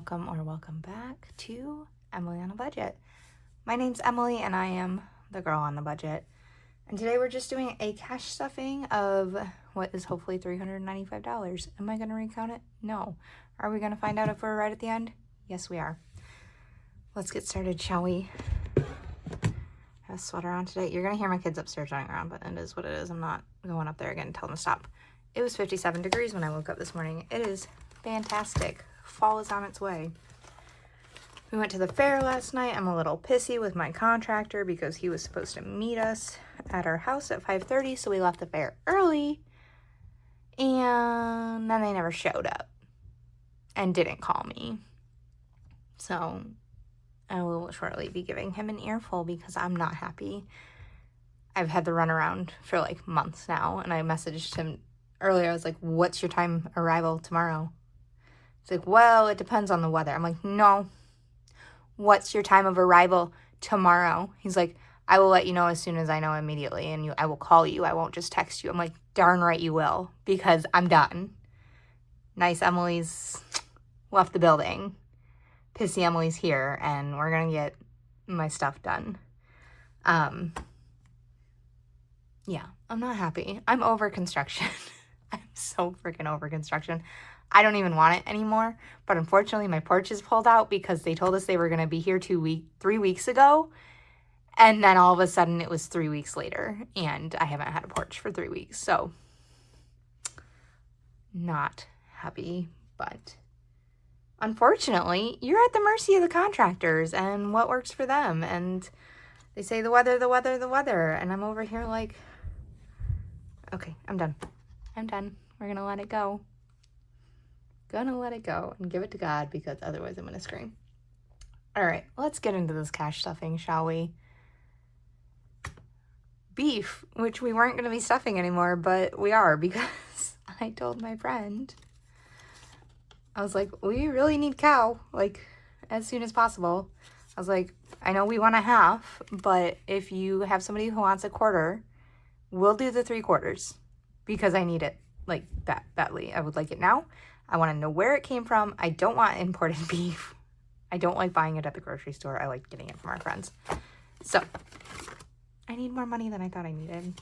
welcome or welcome back to Emily on a Budget. My name's Emily and I am the girl on the budget. And today we're just doing a cash stuffing of what is hopefully $395. Am I going to recount it? No. Are we going to find out if we're right at the end? Yes, we are. Let's get started, shall we? I have a sweater on today. You're going to hear my kids upstairs running around, but it is what it is. I'm not going up there again and tell them to stop. It was 57 degrees when I woke up this morning. It is fantastic. Fall is on its way. We went to the fair last night. I'm a little pissy with my contractor because he was supposed to meet us at our house at 5:30, so we left the fair early, and then they never showed up and didn't call me. So I will shortly be giving him an earful because I'm not happy. I've had the runaround for like months now, and I messaged him earlier. I was like, what's your time arrival tomorrow? He's like, well, it depends on the weather. I'm like, no. What's your time of arrival tomorrow? He's like, I will let you know as soon as I know immediately, and I will call you. I won't just text you. I'm like, darn right you will, because I'm done. Nice Emily's left the building. Pissy Emily's here, and we're going to get my stuff done. Yeah, I'm not happy. I'm over construction. I'm so freaking over construction. I don't even want it anymore, but unfortunately my porch is pulled out because they told us they were going to be here 3 weeks ago, and then all of a sudden it was 3 weeks later, and I haven't had a porch for 3 weeks, so not happy, but unfortunately you're at the mercy of the contractors and what works for them, and they say the weather, and I'm over here like, okay, I'm done. We're going to let it go. Gonna let it go and give it to God because otherwise I'm gonna scream. All right, let's get into this cash stuffing, shall we? Beef, which we weren't gonna be stuffing anymore, but we are because I told my friend, I was like, we really need cow, like as soon as possible. I was like, I know we want a half, but if you have somebody who wants a quarter, we'll do the 3/4 because I need it like that badly. I would like it now. I want to know where it came from. I don't want imported beef. I don't like buying it at the grocery store. I like getting it from our friends. So, I need more money than I thought I needed.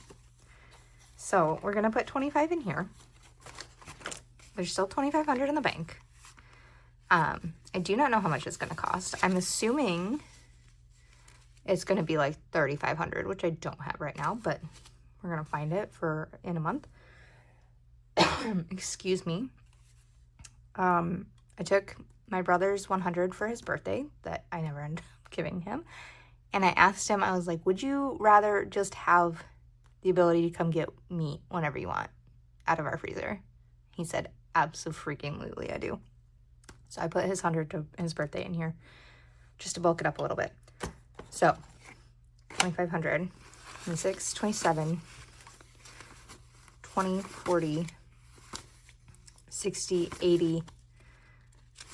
So, we're going to put 25 in here. There's still 2,500 in the bank. I do not know how much it's going to cost. I'm assuming it's going to be like 3,500, which I don't have right now, but we're going to find it in a month. Excuse me. I took my brother's 100 for his birthday that I never ended up giving him. And I asked him, I was like, would you rather just have the ability to come get meat whenever you want out of our freezer? He said, abso-freaking-lutely, I do. So I put his 100 to his birthday in here just to bulk it up a little bit. So 2,500, 26, 27, 20, 40, 60, 80,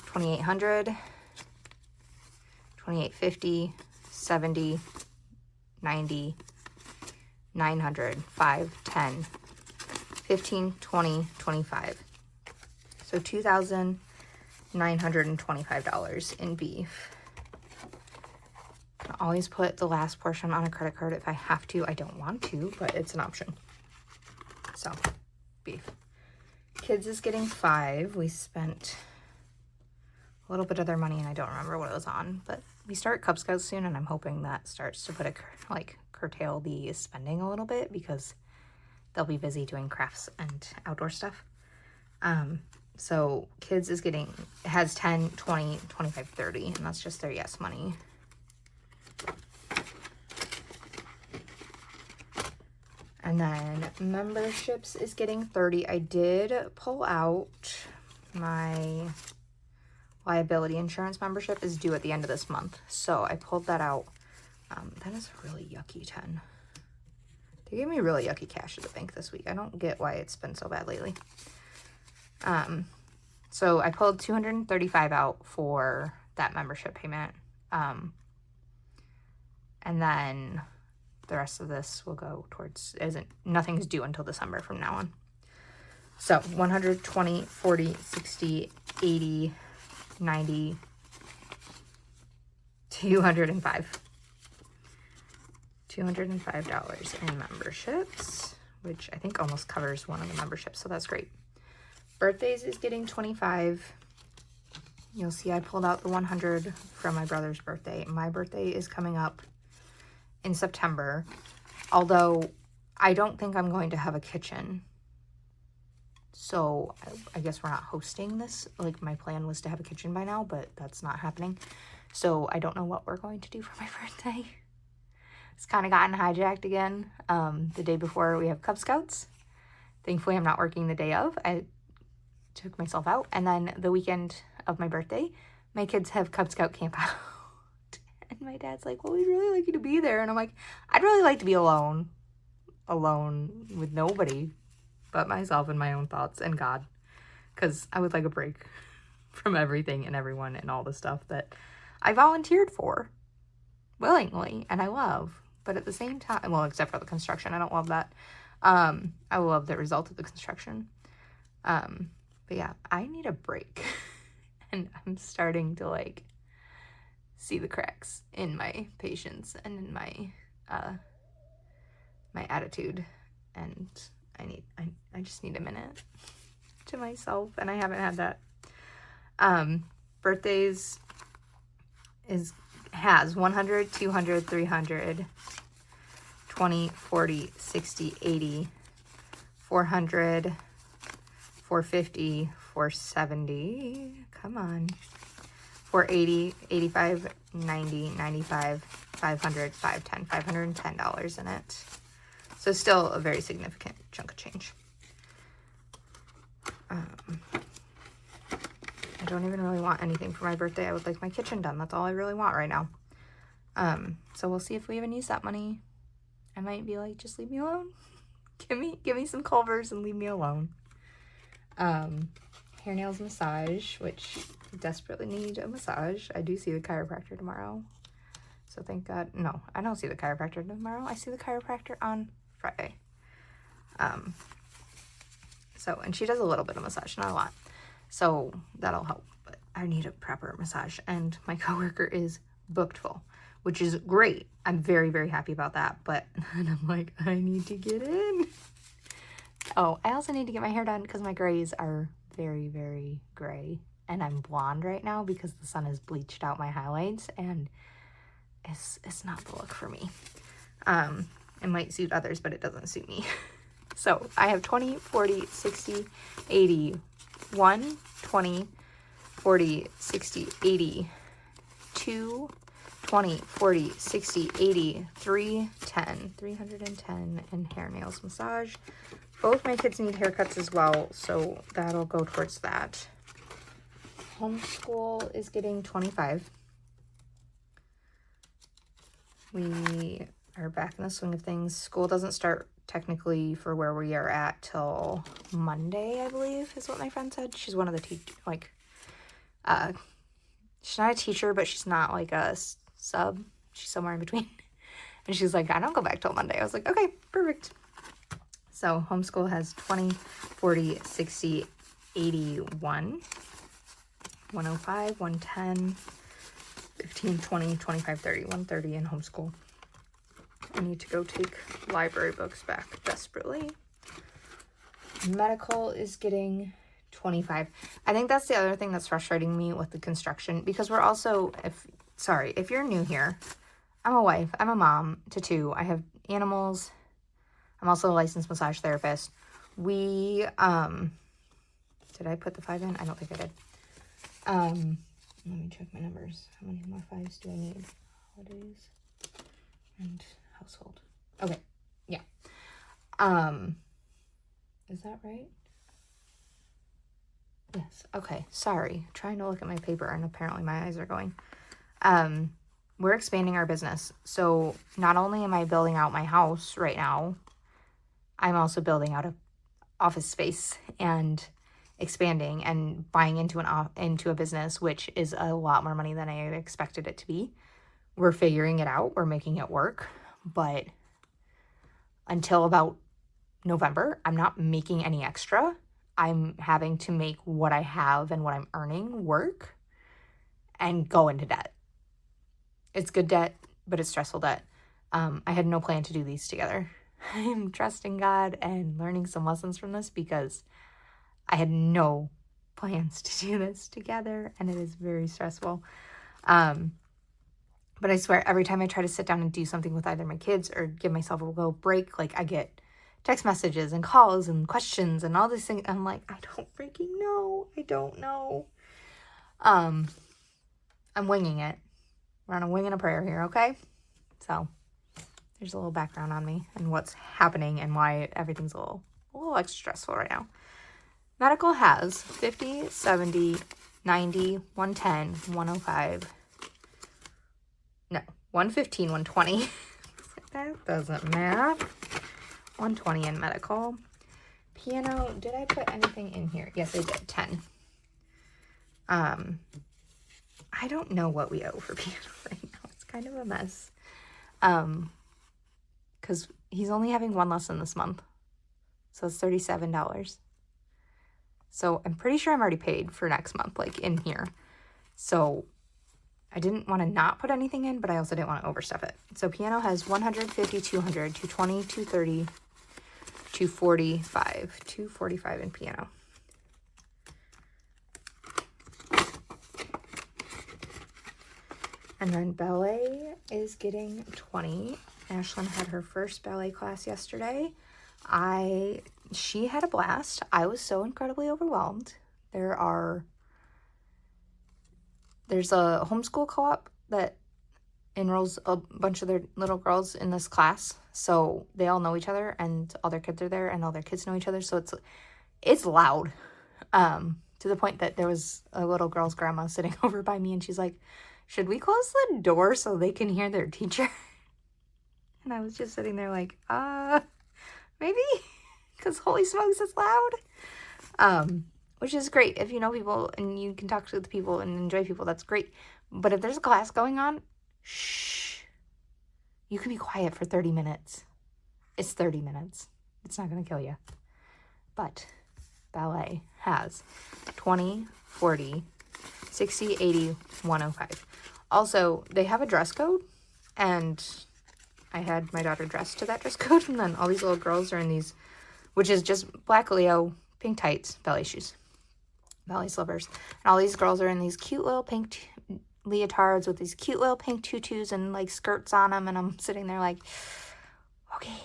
2,800, 2,850, 70, 90, 900, 5, 10, 15, 20, 25. So $2,925 in beef. I always put the last portion on a credit card if I have to. I don't want to, but it's an option. So, beef. Kids is getting 5. We spent a little bit of their money, and I don't remember what it was on, but we start Cub Scouts soon, and I'm hoping that starts to curtail the spending a little bit because they'll be busy doing crafts and outdoor stuff. So kids has 10, 20, 25, 30, and that's just their yes money. And then memberships is getting 30. I did pull out my liability insurance membership is due at the end of this month. So I pulled that out. That is a really yucky 10. They gave me really yucky cash at the bank this week. I don't get why it's been so bad lately. So I pulled $235 out for that membership payment. And then the rest of this will go towards, nothing's due until December from now on. So 120, 40, 60, 80, 90, 205. $205 in memberships, which I think almost covers one of the memberships, so that's great. Birthdays is getting 25. You'll see I pulled out the 100 from my brother's birthday. My birthday is coming up in September, although I don't think I'm going to have a kitchen. So I guess we're not hosting this. Like, my plan was to have a kitchen by now, but that's not happening. So I don't know what we're going to do for my birthday. It's kind of gotten hijacked again. The day before we have Cub Scouts. Thankfully, I'm not working the day of. I took myself out. And then the weekend of my birthday, my kids have Cub Scout camp out. And my dad's like, well, we'd really like you to be there. And I'm like, I'd really like to be alone with nobody but myself and my own thoughts and God, because I would like a break from everything and everyone and all the stuff that I volunteered for willingly and I love. But at the same time, well, except for the construction, I don't love that. I love the result of the construction. But yeah, I need a break. And I'm starting to like see the cracks in my patience and in my my attitude, and I just need a minute to myself, and I haven't had that. Birthdays has 100, 200, 300, 20, 40, 60, 80, 400, 450, 470, come on, 480, 85, 90, 95, 500, 510, $510 in it. So still a very significant chunk of change. I don't even really want anything for my birthday. I would like my kitchen done. That's all I really want right now. So we'll see if we even use that money. I might be like, just leave me alone. Give me some Culvers and leave me alone. Hair, nails, massage, which desperately need a massage. I do see the chiropractor tomorrow. So thank God. No, I don't see the chiropractor tomorrow. I see the chiropractor on Friday. And she does a little bit of massage, not a lot. So that'll help. But I need a proper massage. And my coworker is booked full, which is great. I'm very, very happy about that. But and I'm like, I need to get in. Oh, I also need to get my hair done because my grays are very, very gray. And I'm blonde right now because the sun has bleached out my highlights. And it's not the look for me. It might suit others, but it doesn't suit me. So I have 20, 40, 60, 80, 1, 20, 40, 60, 80, 2, 20, 40, 60, 80, 3, 10, 310 in hair, nails, massage. Both my kids need haircuts as well, so that'll go towards that. Homeschool is getting 25. We are back in the swing of things. School doesn't start technically for where we are at till Monday, I believe, is what my friend said. She's one of the she's not a teacher, but she's not like a sub. She's somewhere in between. And she's like, I don't go back till Monday. I was like, okay, perfect. So homeschool has 20, 40, 60, 81, 105, 110, 15, 20, 25, 30, 130 in homeschool. I need to go take library books back desperately. Medical is getting 25. I think that's the other thing that's frustrating me with the construction, because we're also, if you're new here, I'm a wife, I'm a mom to 2. I have animals. I'm also a licensed massage therapist. We, did I put the 5 in? I don't think I did. Let me check my numbers. How many more 5s do I need? Holidays and household. Okay, yeah. Is that right? Yes, okay, sorry. Trying to look at my paper and apparently my eyes are going. We're expanding our business. So not only am I building out my house right now, I'm also building out a office space and expanding and buying into a business, which is a lot more money than I had expected it to be. We're figuring it out. We're making it work. But until about November, I'm not making any extra. I'm having to make what I have and what I'm earning work. and go into debt. It's good debt, but it's stressful debt. I had no plan to do these together. I'm trusting God and learning some lessons from this because I had no plans to do this together, and it is very stressful. But I swear, every time I try to sit down and do something with either my kids or give myself a little break, like I get text messages and calls and questions and all these things. I'm like, I don't freaking know. I don't know. I'm winging it. We're on a wing and a prayer here, okay? So there's a little background on me and what's happening and why everything's a little extra stressful right now. Medical has 50, 70, 90, 110, 105. No, 115, 120. That doesn't math. 120 in medical. Piano, did I put anything in here? Yes, I did. 10. I don't know what we owe for piano right now. It's kind of a mess. Because he's only having one lesson this month. So it's $37. So I'm pretty sure I'm already paid for next month, like in here. So I didn't want to not put anything in, but I also didn't want to overstuff it. So piano has 150, 200, 220, 230, 245. 245 in piano. And then ballet is getting 20. Ashlyn had her first ballet class yesterday. She had a blast. I was so incredibly overwhelmed. There's a homeschool co-op that enrolls a bunch of their little girls in this class. So they all know each other and all their kids are there and all their kids know each other. So it's loud. To the point that there was a little girl's grandma sitting over by me and she's like, should we close the door so they can hear their teacher? And I was just sitting there like, maybe? Because holy smokes, it's loud. Which is great. If you know people and you can talk to the people and enjoy people, that's great. But if there's a class going on, shh. You can be quiet for 30 minutes. It's 30 minutes. It's not going to kill you. But ballet has 20, 40, 60, 80, 105. Also, they have a dress code, and I had my daughter dressed to that dress code, and then all these little girls are in these, which is just black Leo, pink tights, ballet shoes, ballet slippers. And all these girls are in these cute little pink leotards with these cute little pink tutus and like skirts on them, and I'm sitting there like, okay,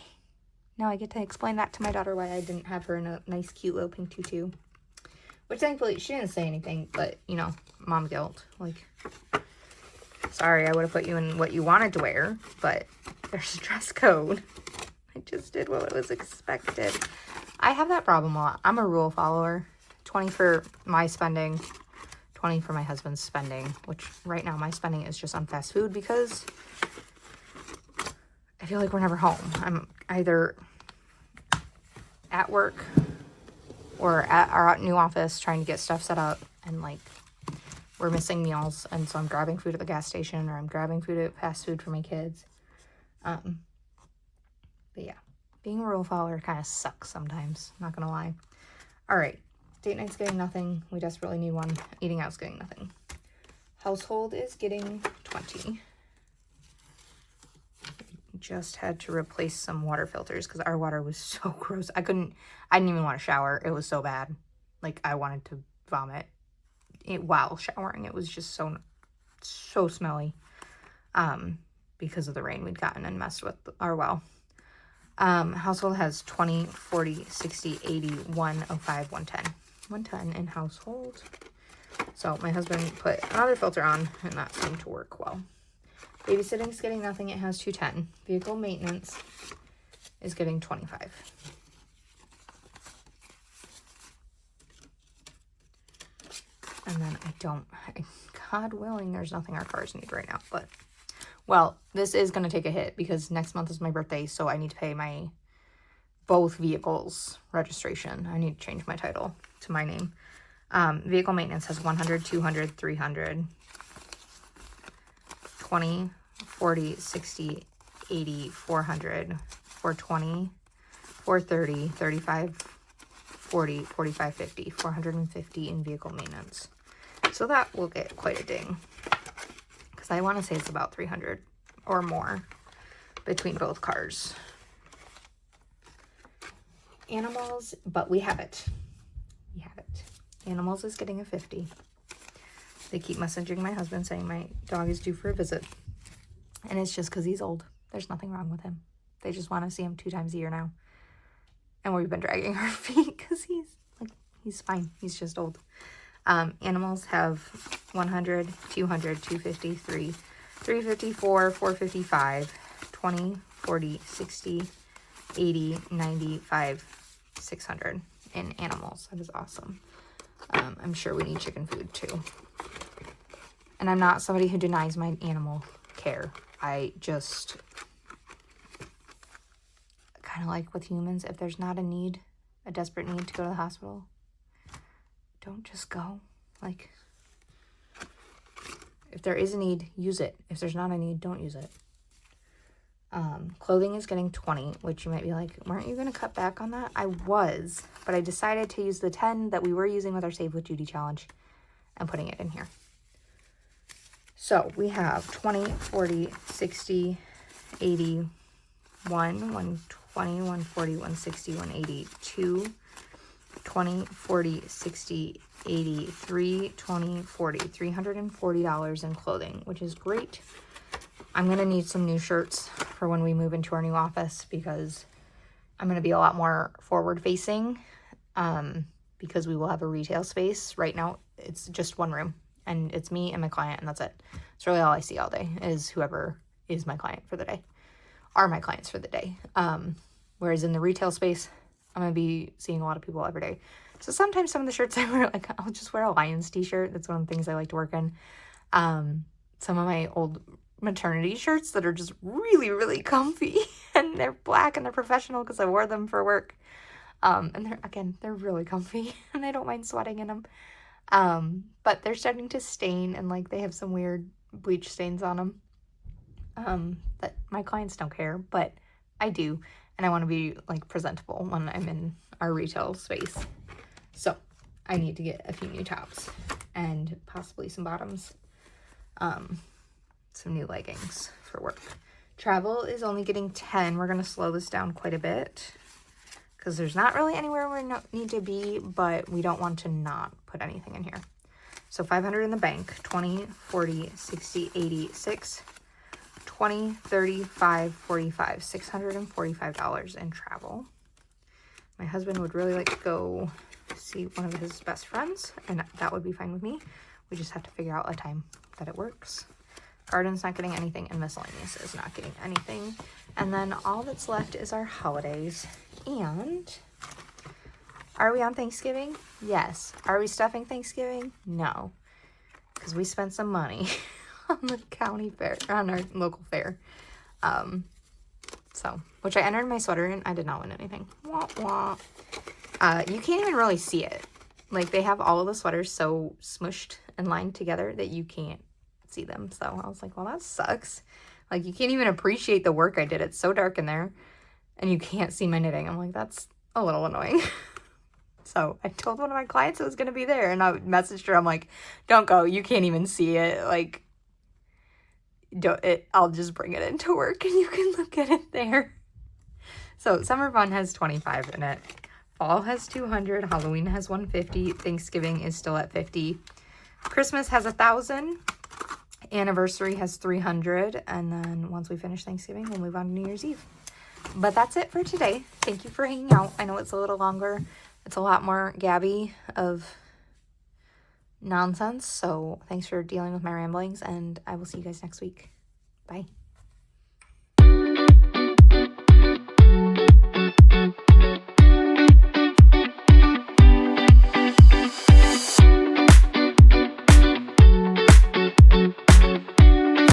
now I get to explain that to my daughter why I didn't have her in a nice cute little pink tutu. Which thankfully she didn't say anything, but you know, mom guilt. Like, sorry, I would have put you in what you wanted to wear, but there's a dress code. I just did what was expected. I have that problem a lot. I'm a rule follower. 20 for my spending, 20 for my husband's spending, which right now my spending is just on fast food because I feel like we're never home. I'm either at work or at our new office trying to get stuff set up, and like we're missing meals, and so I'm grabbing food at the gas station or I'm grabbing food at fast food for my kids. But yeah, being a rule follower kind of sucks sometimes, not gonna lie. All right, date night's getting nothing. We desperately need one. Eating out's getting nothing. Household is getting 20. Just had to replace some water filters because our water was so gross. I didn't even want to shower. It was so bad. Like, I wanted to vomit while showering. It was just so smelly because of the rain we'd gotten and messed with our well. Household has 20, 40, 60, 80, 105, 110. 110 in household. So my husband put another filter on and that seemed to work well. Babysitting's getting nothing. It has 210. Vehicle maintenance is getting 25. And then God willing, there's nothing our cars need right now. But, well, this is going to take a hit because next month is my birthday, so I need to pay my both vehicles registration. I need to change my title to my name. Vehicle maintenance has 100, 200, 300. 20, 40, 60, 80, 400, 420, 430, 35, 40, 45, 50, 450 in vehicle maintenance. So that will get quite a ding. Because I want to say it's about 300 or more between both cars. Animals, but we have it. We have it. Animals is getting a 50. They keep messaging my husband saying my dog is due for a visit. And it's just because he's old. There's nothing wrong with him. They just want to see him 2 times a year now. And we've been dragging our feet because he's fine. He's just old. Animals have 100, 200, 250, 354, 455, 20, 40, 60, 80, 95, 600 in animals. That is awesome. I'm sure we need chicken food too. And I'm not somebody who denies my animal care. I just kind of like with humans, if there's not a desperate need to go to the hospital, don't just go. Like, if there is a need, use it. If there's not a need, don't use it. Clothing is getting 20, which you might be like, weren't you going to cut back on that? I was, but I decided to use the 10 that we were using with our Save with Judy challenge and putting it in here. So we have 20, 40, 60, 80, 120, 140, 160, 180, 2, 20, 40, 60, 80, 3, 20, 40, $340 in clothing, which is great. I'm going to need some new shirts for when we move into our new office because I'm going to be a lot more forward facing because we will have a retail space. Right now, it's just one room and it's me and my client and that's it. It's really all I see all day is whoever is my client for the day, are my clients for the day. Whereas in the retail space, I'm going to be seeing a lot of people every day. So sometimes some of the shirts I wear, like I'll just wear a Lions t-shirt. That's one of the things I like to work in. Some of my old maternity shirts that are just really, really comfy and they're black and they're professional because I wore them for work. And they're really comfy and I don't mind sweating in them. But they're starting to stain and like they have some weird bleach stains on them. That my clients don't care, but I do. And I want to be like presentable when I'm in our retail space. So I need to get a few new tops and possibly some bottoms. Some new leggings for work. Travel is only getting 10. We're going to slow this down quite a bit because there's not really anywhere we need to be, but we don't want to not put anything in here. So 500 in the bank, 20, 40, 60, 80, 6, 20, 35, 45, $645 in travel. My husband would really like to go see one of his best friends, and that would be fine with me. We just have to figure out a time that it works. Garden's not getting anything, and miscellaneous is not getting anything. And then all that's left is our holidays. And are we on Thanksgiving? Yes. Are we stuffing Thanksgiving? No. Because we spent some money on the county fair, on our local fair. Which I entered my sweater in. I did not win anything. Wah, wah. You can't even really see it. Like, they have all of the sweaters so smushed and lined together that you can't see them. So I was like, well, that sucks. Like, you can't even appreciate the work I did. It's so dark in there and you can't see my knitting. I'm like, that's a little annoying. So I told one of my clients it was going to be there and I messaged her. I'm like, don't go. You can't even see it. Like, I'll just bring it into work and you can look at it there. So Summer Fun has 25 in it. Fall has 200. Halloween has 150. Thanksgiving is still at 50. Christmas has 1,000. Anniversary has 300, and then once we finish Thanksgiving, we'll move on to New Year's Eve. But that's it for today. Thank you for hanging out. I know it's a little longer. It's a lot more Gabby of nonsense, so thanks for dealing with my ramblings, and I will see you guys next week. Bye.